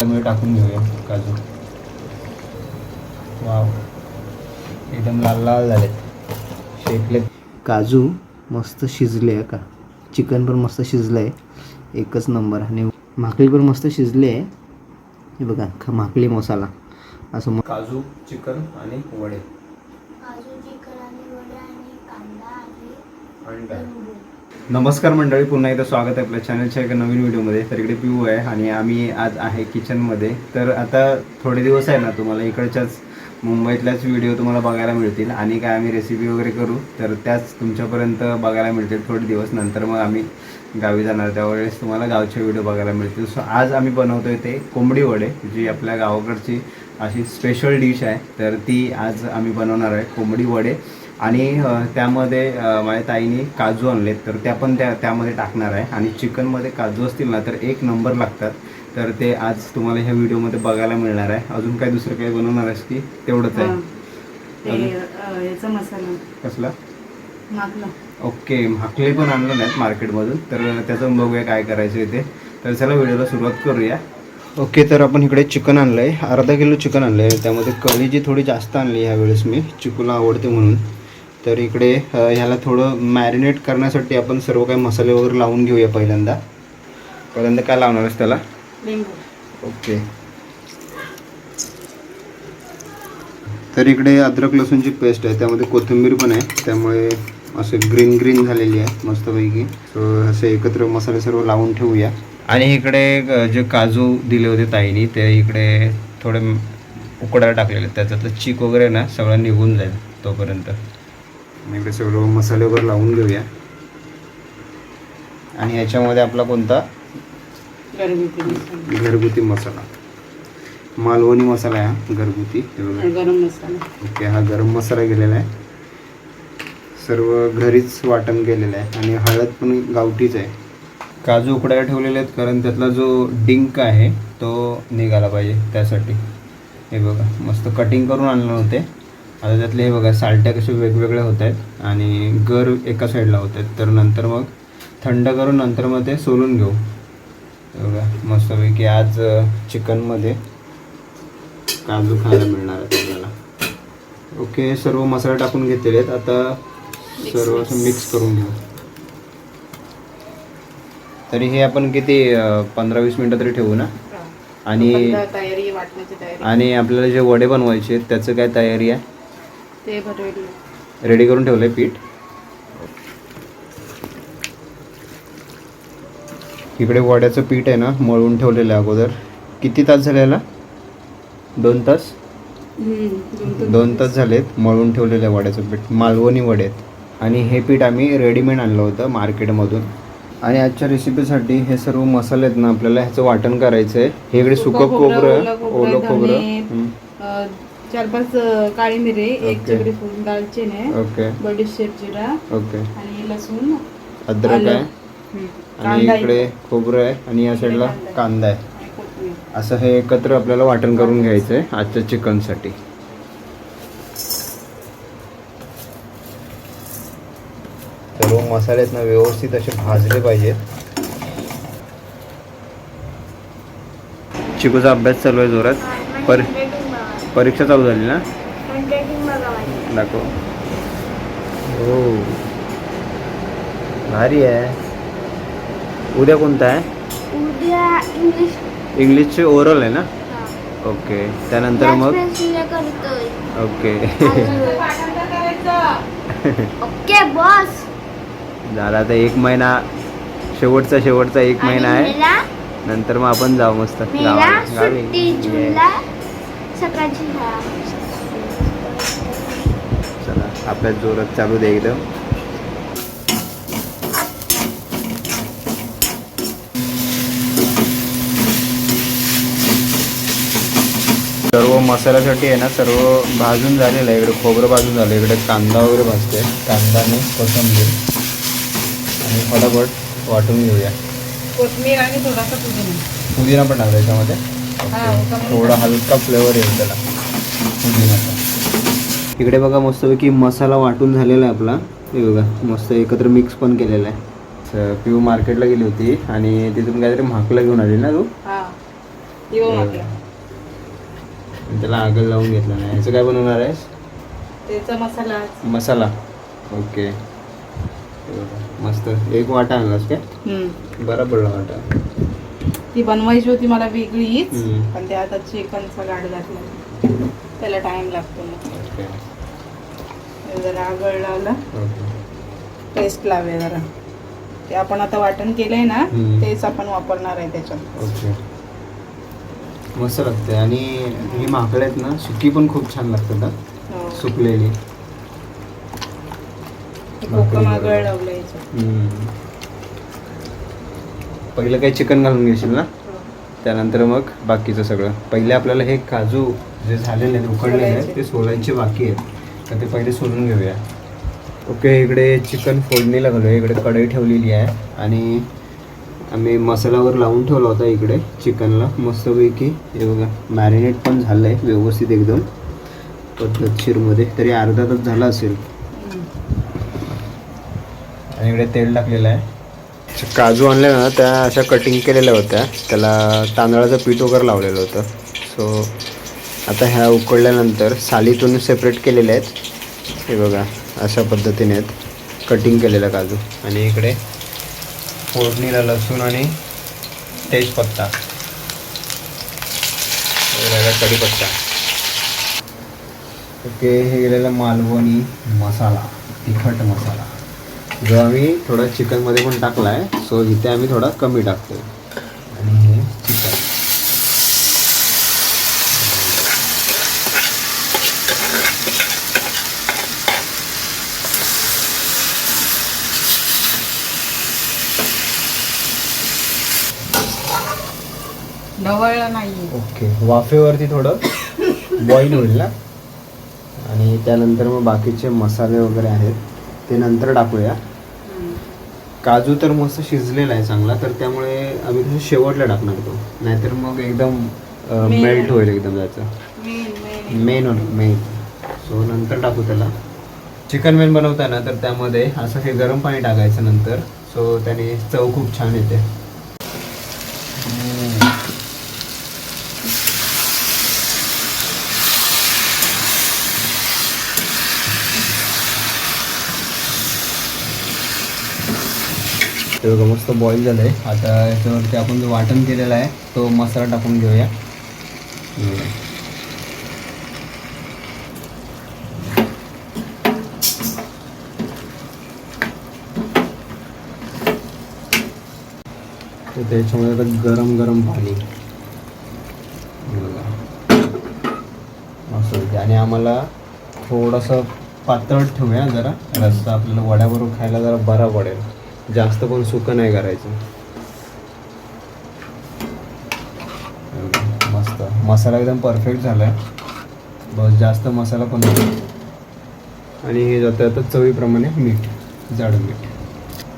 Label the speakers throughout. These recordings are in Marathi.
Speaker 1: त्यामुळे टाकून घेऊया काजू. वाव, एकदम लाल लाल झालेत, शेकलेत. काजू मस्त शिजले का, चिकन पण मस्त शिजलं आहे, एकच नंबर. आणि भाकरी पण मस्त शिजली आहे. हे बघा भाकरी मसाला असं. काजू चिकन आणि वडे,
Speaker 2: काजू चिकन आणि वडे आणि कांदा आणि
Speaker 1: काय. नमस्कार मंडळी, पुन्हा एकदा स्वागत आहे आपल्या चॅनलच्या एका नवीन व्हिडिओमध्ये. तर इकडे पिऊ आहे आणि आम्ही आज आहे किचनमध्ये. तर आता थोडे दिवस आहे ना, तुम्हाला इकडच्याच मुंबईतल्याच व्हिडिओ तुम्हाला बघायला मिळतील आणि काय आम्ही रेसिपी वगैरे करू तर त्याच तुमच्यापर्यंत बघायला मिळतील थोडे दिवस. नंतर मग आम्ही गावी जाणार, त्यावेळेस तुम्हाला गावचे व्हिडिओ बघायला मिळतील. सो आज आम्ही बनवतोय ते कोंबडी वडे, जी आपल्या गावाकडची अशी स्पेशल डिश आहे. तर ती आज आम्ही बनवणार आहे, कोंबडी वडे. आणि त्यामध्ये माझ्या ताईने काजू आणलेत, तर त्या पण त्यामध्ये टाकणार आहे. आणि चिकनमध्ये काजू असतील ना तर एक नंबर लागतात. तर ते आज तुम्हाला ह्या व्हिडिओमध्ये बघायला मिळणार आहे. अजून काय दुसरं काही बनवणार आहेस की तेवढंच आहे?
Speaker 3: याचा मसाला
Speaker 1: कसला?
Speaker 3: मागला.
Speaker 1: ओके, भाकरी पण आणलं नाहीत मार्केटमधून, तर त्याचं बघूया काय करायचं आहे ते. तर चला व्हिडिओला सुरुवात करूया. ओके, तर आपण इकडे चिकन आणलं आहे, अर्धा किलो चिकन आणलं आहे. त्यामध्ये कळीची थोडी जास्त आणली ह्यावेळेस मी, चिकूला आवडते म्हणून. तर इकडे ह्याला थोडं मॅरिनेट करण्यासाठी आपण सर्व काही मसाले वगैरे लावून घेऊया. पहिल्यांदा काय लावणार आहेस त्याला?
Speaker 3: लिंबू.
Speaker 1: ओके, तर इकडे अद्रक लसूणची पेस्ट आहे, त्यामध्ये कोथिंबीर पण आहे, त्यामुळे असे ग्रीन ग्रीन झालेली आहे मस्तपैकी. सो असे एकत्र मसाले सर्व लावून ठेवूया. आणि इकडे जे काजू दिले होते ताईनी, ते इकडे थोडे उकडायला टाकलेले, त्याच्यातलं चीक वगैरे ना सगळं निघून जाईल तोपर्यंत. इकडे सगळं मसाले वगैरे लावून घेऊया. आणि याच्यामध्ये आपला कोणता घरगुती मसाला, मालवणी मसाला आहे हा, घरगुती
Speaker 3: गरम मसाला.
Speaker 1: ओके, हा गरम मसाला गेलेला आहे, सर्व घरीच वाटण केलेलं आहे. आणि हळद पण गावठीच आहे. काजू उकडायला ठेवलेले आहेत, कारण त्यातला जो डिंक आहे तो निघाला पाहिजे, त्यासाठी. हे बघा मस्त कटिंग करून आणले होते. आता त्यातले हे बघा सालट्या कसे वेगवेगळे होत आहेत आणि गर एका साईडला होत आहेत. तर नंतर मग थंड करून नंतर मग ते सोलून घेऊ. बघा मस्तपैकी आज चिकनमध्ये काजू खायला मिळणार आहे आपल्याला. ओके, सर्व मसाले टाकून घेतलेले आहेत. आता सर्व असं मिक्स करून घेऊ. तरी हे आपण किती 15-20 मिनटं तरी ठेवू ना. आणि
Speaker 3: तयारी, वाटण्याची तयारी.
Speaker 1: आणि आपल्याला जे वडे बनवायचे आहेत त्याचं काय तयारी आहे?
Speaker 3: ते
Speaker 1: रेडी करून ठेवलं आहे पीठ. इकडे वड्याचं पीठ आहे ना मळून ठेवलेलं आहे अगोदर. किती तास झाले याला? 2 तास. 2 तास झालेत मळून ठेवलेलं आहे वड्याचं पीठ. मालवणी वडे आहेत. आणि हे पीठ आम्ही रेडीमेड आणलं होतं मार्केटमधून. आणि आजच्या रेसिपीसाठी हे सर्व मसाले आहेत ना, आपल्याला ह्याचं वाटण करायचं आहे. हे इकडे सुकं खोबरं, ओलं खोबरं,
Speaker 3: 4-5 काळी मिरी, 1 चक्री फूल, दालचिनी,
Speaker 1: ओके,
Speaker 3: बडीशेप, जिरा,
Speaker 1: ओके,
Speaker 3: आणि लसूण,
Speaker 1: अद्रक आहे. आणि इकडे खोबरं आहे आणि या साईडला कांदा आहे. असं हे एकत्र आपल्याला वाटण करून घ्यायचं आहे आजच्या चिकनसाठी. सर्व मसाले आहेत ना व्यवस्थित असे भाजले पाहिजेत. चिकूचा अभ्यास चालू आहे जोरात. परीक्षा चालू झाली ना? दाखव. हो, भारी आहे. उद्या कोणता आहे?
Speaker 2: उद्या
Speaker 1: इंग्लिशचे ओरल आहे ना? ओके, त्यानंतर मग ओके.
Speaker 2: Okay boss.
Speaker 1: झाला आता 1 महिना, शेवटचा 1 महिना आहे. नंतर मग आपण जाऊ मस्त गावी. चला आपल्या जोरात चालू दे एकदम. सर्व मसाल्यासाठी आहे ना सर्व भाजून झालेलं आहे. इकडे खोबरं भाजून झालं, इकडे कांदा वगैरे भाजते, कांदा आणि कोथिंबीर. आणि फटाफट वाटून घेऊया.
Speaker 3: कोथिंबीर आणि थोडासा
Speaker 1: पुदिना पण टाकला याच्यामध्ये. थोडा हलका फ्लेवर येईल त्याला पुदिनाचा. इकडे बघा मस्तपैकी मसाला वाटून झालेला आहे आपला. हे बघा मस्त एकत्र मिक्स पण केलेला आहे. पिऊ मार्केटला गेली होती आणि तिथून काहीतरी म्हाकला घेऊन आली ना तू?
Speaker 3: येऊ आपला
Speaker 1: आणि त्याला आगळ लावून घेतलं नाही. याचं काय बनवणार आहेस?
Speaker 3: त्याचा मसाला
Speaker 1: मसाला. ओके मस्त. एक वाटा आणलास काय? बरा पडला वाटा.
Speaker 3: ती बनवायची होती मला वेगळीच,
Speaker 1: हम्म.
Speaker 3: पण ते आता चिकनचा गाड घातला, त्याला टाइम लागतो मग.
Speaker 1: ओके
Speaker 3: हे जरा आगळ लावला,
Speaker 1: ओके
Speaker 3: पेस्ट लावे जरा. ते आपण आता वाटण केलंय ना,
Speaker 1: हम्म.
Speaker 3: तेच आपण वापरणार आहे त्याच्यात.
Speaker 1: ओके मस्त लागते. आणि ही माकड आहेत ना, सुकी पण खूप छान लागतात हा.
Speaker 3: हो.
Speaker 1: सुकलेली.
Speaker 3: कोकम आगळ लावलं याच्यात.
Speaker 1: पहिलं काही चिकन घालून घेशील ना, त्यानंतर मग बाकीचं सगळं. पहिले आपल्याला हे काजू जे झालेले आहेत उकडलेले आहेत ते सोलायचे बाकी आहेत, तर ते पहिले सोलून घेऊया. ओके इकडे चिकन फोडणीला घालूया. इकडे कढई ठेवलेली आहे आणि आम्ही मसाल्यावर लावून ठेवला होता इकडे चिकनला मस्तपैकी. हे बघा मॅरिनेट पण झालं आहे व्यवस्थित एकदम पद्धतशीरमध्ये. तरी अर्धा तास झाला असेल. आणि इकडे तेल टाकलेलं आहे. काजू आणले ना त्या अशा कटिंग केलेल्या होत्या, त्याला तांदळाचं पीठ वगैरे लावलेलं होतं. सो आता ह्या उकडल्यानंतर सालीतून सेपरेट केलेल्या आहेत. हे बघा अशा पद्धतीने आहेत कटिंग केलेला काजू. आणि इकडे फोडणीला लसूण आणि तेजपत्ता, कढीपत्ता. ओके हे गेलेला मालवणी मसाला, तिखट मसाला, जो आम्ही थोडा चिकनमध्ये पण टाकला आहे. सो इथे आम्ही थोडा कमी टाकतो. आणि हे चिकन
Speaker 3: ढवळलं नाही.
Speaker 1: ओके वाफेवरती थोडं बॉईल होईल ना. आणि त्यानंतर मग बाकीचे मसाले वगैरे आहेत ते नंतर टाकूया. काजू तर मस्त शिजलेला आहे चांगला, तर त्यामुळे आम्ही तसं शेवटला टाकणार तो, नाहीतर मग एकदम मेल्ट होईल एकदम त्याचं मेन. सो नंतर टाकू त्याला. चिकन मेन बनवताना तर त्यामध्ये असं हे गरम पाणी टाकायचं नंतर. सो त्याने चव खूप छान येते. ते बघा मस्त बॉईल झालं आहे. आता याच्यावरती आपण जो वाटण केलेला आहे तो मसाला टाकून घेऊया. तर त्याच्यामध्ये आता गरम गरम पाणी मस्त होते. आणि आम्हाला थोडंसं पातळ ठेवूया जरा, रस्सा आपल्याला वड्याबरोबर खायला जरा बरा पडेल. जास्त पण सुकं नाही करायचं. मस्त मसाला एकदम परफेक्ट झाला आहे, बस जास्त मसाला पण नाही. आणि हे जातं आता चवीप्रमाणे मीठ, जाड मीठ.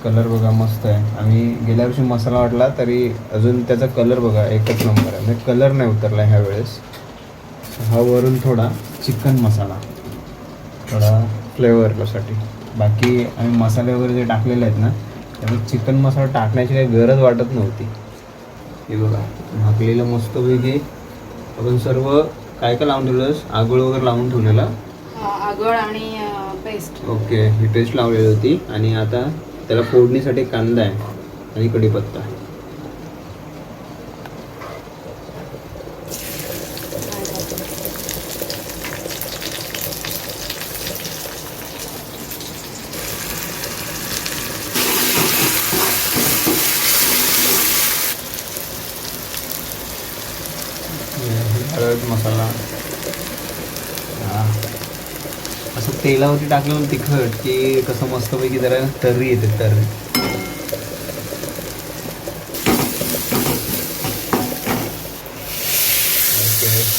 Speaker 1: कलर बघा मस्त आहे. आम्ही गेल्या वर्षी मसाला वाटला तरी अजून त्याचा कलर बघा एकच नंबर आहे. म्हणजे कलर नाही उतरला ह्या वेळेस. हा वरून थोडा चिकन मसाला, थोडा फ्लेवरसाठी. बाकी आम्ही मसाले वगैरे जे टाकलेले आहेत ना, त्यामुळे चिकन मसाला टाकण्याची काही गरज वाटत नव्हती. हे बघा भाकलेलं मस्तपैकी आपण सर्व काय काय लावून ठेवलं, आगळ वगैरे लावून ठेवलेला,
Speaker 3: आगळ आणि पेस्ट.
Speaker 1: ओके ही पेस्ट लावलेली होती. आणि आता त्याला फोडणीसाठी कांदा आहे आणि कढीपत्ता. हळद मसाला. असं तेलावरती टाकलं तिखट की कसं मस्तपैकी जरा तर्री येते. तर्री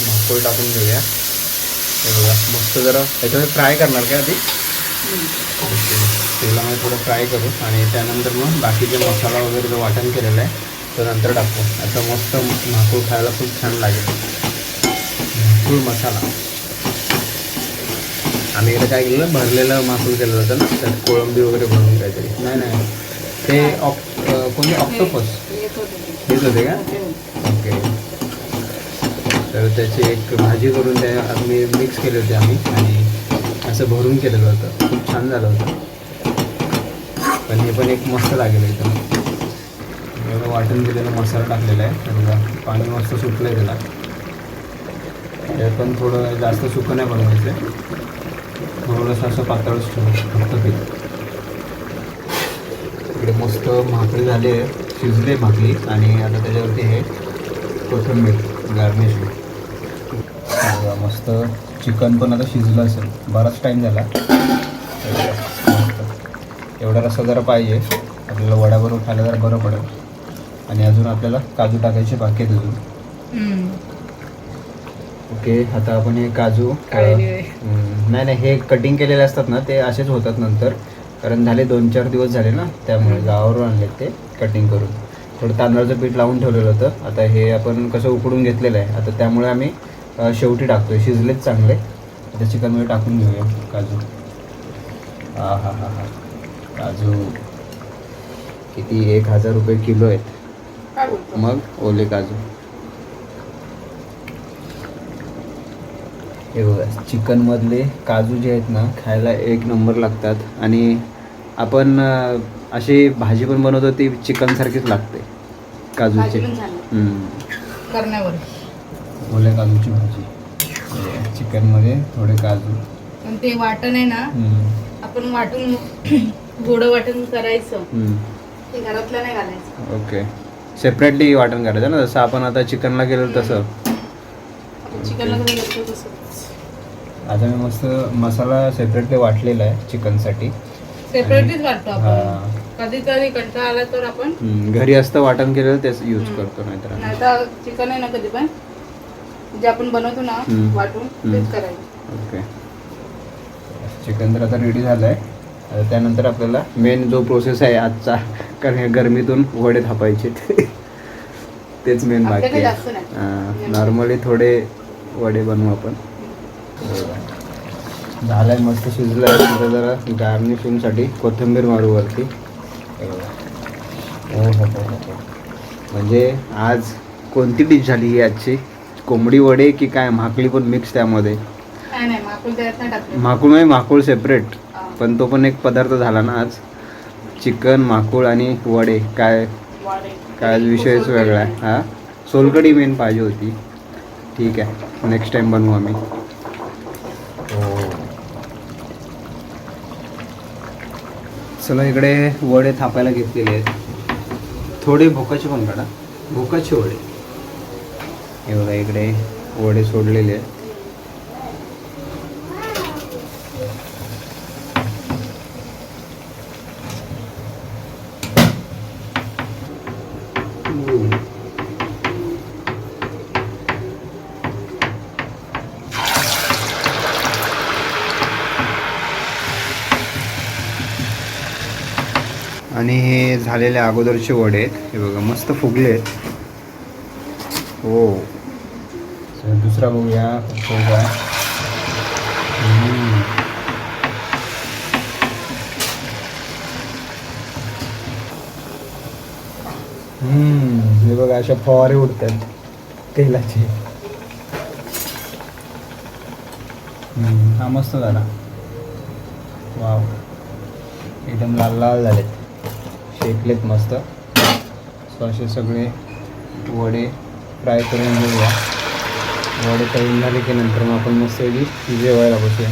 Speaker 1: भाकळ टाकून घेऊया. हे बघा मस्त जरा त्याच्यामध्ये फ्राय करणार का आधी? तेलामध्ये थोडं फ्राय करू आणि त्यानंतर मग बाकीचे मसाला वगैरे जो वाटण केलेला आहे तो नंतर टाकू. असं मस्त भाकळ खायला खूप छान लागेल. भाकळ मसाला. आम्ही इकडे काय केलं, भरलेलं मासूळ केलं होतं ना, त्यात कोळंबी वगैरे भरून काहीतरी. नाही ते कोणते ऑक्टोपस हेच होते का? ओके तर त्याची एक भाजी करून त्या आम्ही मिक्स केले होते आम्ही आणि असं भरून केलेलं होतं. खूप छान झालं होतं. पण हे पण एक मस्त लागेल एकदम. एवढं वाटून दिलेला मसाला टाकलेला आहे. तर पाणी मस्त सुटलं आहे त्याला. हे पण थोडं जास्त सुकं नाही बनवायचं, थोडंसं असं पातळच ठेवू फक्त पीठ. इकडे मस्त भाकरी झाली आहे, शिजले भाकरी आणि आता त्याच्यावरती हे कोथिंबीर गार्निश. मस्त चिकन पण आता शिजलं असेल, बराच टाईम झाला. मस्त एवढा रस्सा जरा पाहिजे आपल्याला, वड्याबरोबर खायला जरा बरं पडेल. आणि अजून आपल्याला काजू टाकायचे बाकी आहेत अजून. ओके, आता आपण हे काजू नाही हे कटिंग केलेले असतात ना, ते असेच होतात नंतर, कारण झाले 2-4 दिवस झाले ना, त्यामुळे गावावरून आणले ते कटिंग करून. थोडं तांदळाचं पीठ लावून ठेवलेलं होतं. आता हे आपण कसं उकडून घेतलेलं आहे, आता त्यामुळे आम्ही शेवटी टाकतोय. शिजलेच चांगले, आता चिकनमध्ये टाकून घेऊया काजू. हा हा हा हा, काजू किती 1000 रुपये किलो आहेत. मग ओले काजू हे बघा, चिकनमधले काजू जे आहेत ना, खायला एक नंबर लागतात. आणि आपण अशी भाजी पण बनवतो ती चिकनसारखीच लागते काजूची.
Speaker 3: करण्यावर
Speaker 1: ओल्या काजूची भाजी, चिकनमध्ये थोडे काजू.
Speaker 3: पण ते वाटण आहे ना, आपण वाटून गोडं वाटण करायचं, ते घरातलं नाही घालायचं.
Speaker 1: ओके, सेपरेटली वाटण करायचं ना, जसं आपण आता चिकनला केलं तसं.
Speaker 3: चिकनला कसं करतो तसं.
Speaker 1: आता मी मस्त मसाला सेपरेटली वाटलेला आहे चिकनसाठी.
Speaker 3: सेपरेटलीच वाटतो आपण. कधीतरी कंटाळा आला तर आपण
Speaker 1: घरी असतं वाटण केलेलं तेच यूज करतो.
Speaker 3: नाही तर चिकन आहे ना, कधी पण जे आपण बनवतो ना वाटून तेच करायचं.
Speaker 1: ओके, चिकन तर आता रेडी झालं आहे. आता त्यानंतर आपल्याला मेन जो प्रोसेस आहे आजचा, कारण गरमीतून वडे थापायचे तेच मेन बाकी आहे. नॉर्मली थोडे वडे बनवू आपण. झालाय, मस्त शिजलं आहे. तिथं जरा गार्निशिंगसाठी कोथिंबीर मारू वरती. हो, म्हणजे आज कोणती डिश झाली ही आजची? कोंबडी वडे की काय, माकळी पण मिक्स त्यामध्ये? माकुळ नाही, माकुळ सेपरेट, पण तो पण एक पदार्थ झाला ना आज. चिकन, माकुळ आणि वडे, काय काय विषयच वेगळा आहे. हा, सोलकढी मेन पाहिजे होती. ठीक आहे, नेक्स्ट टाइम बनवू आम्ही. चला, इकडे वडे थापायला घेतलेले आहेत. थोडे भोकाचे पण काढा, भोकाचे वडे. हे बघा, इकडे वडे सोडलेले आहेत. आणि हे झालेले अगोदरचे वडे आहेत. हे बघा, मस्त फुगले आहेत. हो, दुसरा बघूया. हे बघा, अशा फवारे उडतात तेलाचे. हा मस्त झाला. वाव, एकदम लाल लाल झालेत, शेकलेत मस्त. सो असे सगळे वडे फ्राय करून घेऊया. वडे तळून झाले की नंतर मग आपण मस्त जेवायला बसूया.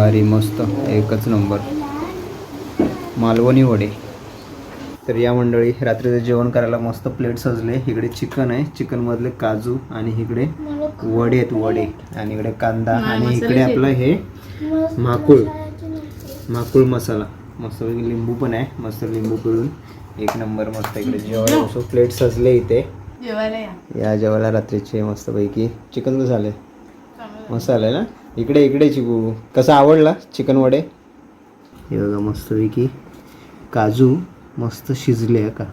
Speaker 1: अरे मस्त, एकच नंबर मालवणी वडे. तर या मंडळी, रात्रीचं जेवण करायला मस्त प्लेट सजले. इकडे चिकन आहे, चिकनमधले काजू, आणि इकडे वडे आहेत, वडे, आणि इकडे कांदा, आणि इकडे आपलं हे माकुळ मसाला. मस्त लिंबू पण आहे, मस्त लिंबू पिळून एक नंबर. मस्त इकडे जेवायला बसू, प्लेट सजले इथे. या जेवायला रात्रीचे मस्तपैकी. चिकन कसं झालं? मस्त आलं ना. इकडे चिकू कसा आवडला चिकन वडे? हे बघा, मस्तपैकी काजू मस्त शिजले आहे का,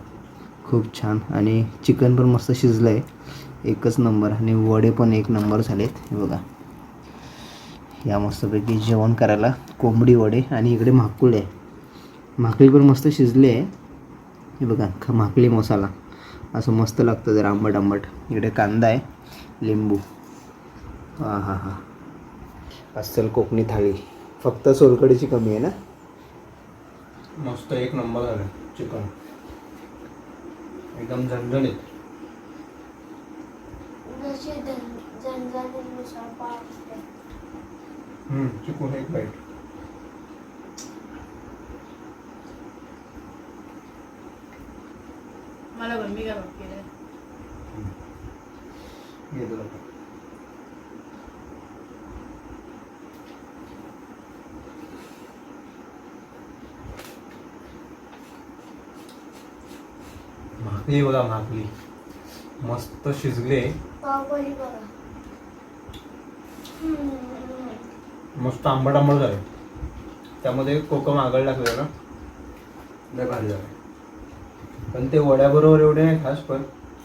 Speaker 1: खूप छान. आणि चिकन पण मस्त शिजलं आहे, एकच नंबर. आणि वडे पण एक नंबर झालेत. हे बघा, या मस्तपैकी जेवण करायला कोंबडी वडे. आणि इकडे माकुळ आहे, माकळी पण मस्त शिजली आहे. हे बघा, माकळी मसाला. असं मस्त लागतं जरा आंबट आंबट. इकडे कांदा आहे, लिंबू. हां हां हां, अस्सल कोकणी थाळी. फक्त सोलकडीची कमी आहे ना. मस्त एक नंबर झालं चिकन, एकदम झणझणीत.
Speaker 2: जसे झणझणीनुसार पाव असते.
Speaker 1: चिकन एक बाईट.
Speaker 3: मला पण मी काय बघ केलं.
Speaker 1: ये तुला पण. भाकरी बघा, भाकरी मस्त शिजले,
Speaker 2: पावभाजी बघा.
Speaker 1: मस्त आंबट आंबट झाले. त्यामध्ये कोकम आगळ टाकलं ना, लय भारी झालं. पण ते वड्याबरोबर एवढे नाही खास, पण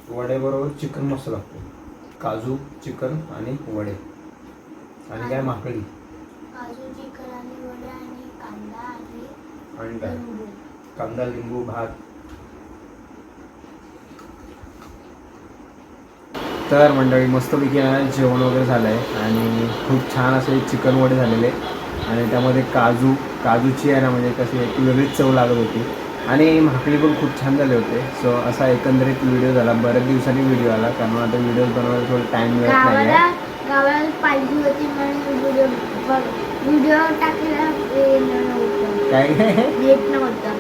Speaker 1: वड्याबरोबर चिकन मस्त लागतं. काजू, चिकन आणि वडे आणि काय भाकरी
Speaker 2: काजू चिकन आणि वडे आणि कांदा आणि
Speaker 1: काय
Speaker 2: लिंबू.
Speaker 1: कांदा, लिंबू, भात. तर मंडळी मस्तपैकी जेवण वगैरे झालं आहे आणि खूप छान असे चिकन वडे झालेले आणि त्यामध्ये काजूची आहे ना, म्हणजे कशी एक वेगळीच चव लागत होती आणि भाकरी पण खूप छान झाले होते. सो असा एकंदरीत व्हिडिओ झाला. बऱ्याच दिवसांनी व्हिडिओ आला, कारण आता व्हिडिओ बनवायला थोडं टाईम मिळत नाही आहे.
Speaker 2: गावाला पाहिजे होती म्हणून व्हिडिओ टाकलेला
Speaker 1: काय
Speaker 2: नेट नव्हतं.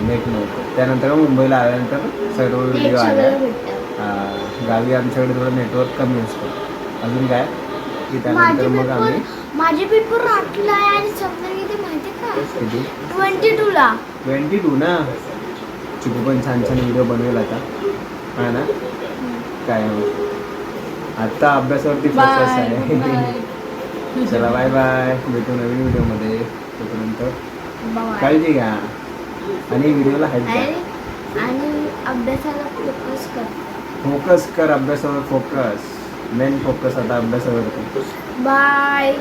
Speaker 1: नेट नव्हतं. त्यानंतर मुंबईला आल्यानंतर सर्व व्हिडिओ आले. गावी आमच्याकडे थोडं नेटवर्क कमी असतं. अजून काय की त्यानंतर मग आम्ही
Speaker 2: माझे पेपर राखला आहे आणि समजा किती माहिती का,
Speaker 1: किती
Speaker 2: 22ला.
Speaker 1: 22 ना. चिकू पण छान छान व्हिडिओ बनवेल आता, हा ना. काय आता अभ्यासावरती फोकस आहे. चला बाय बाय, भेटू नवीन व्हिडिओमध्ये. तोपर्यंत काळजी घ्या आणि व्हिडिओला हाईप द्या
Speaker 2: आणि अभ्यासाला
Speaker 1: फोकस कर. अभ्यासावर फोकस, मेन फोकस आता अभ्यासावरती.
Speaker 2: बाय.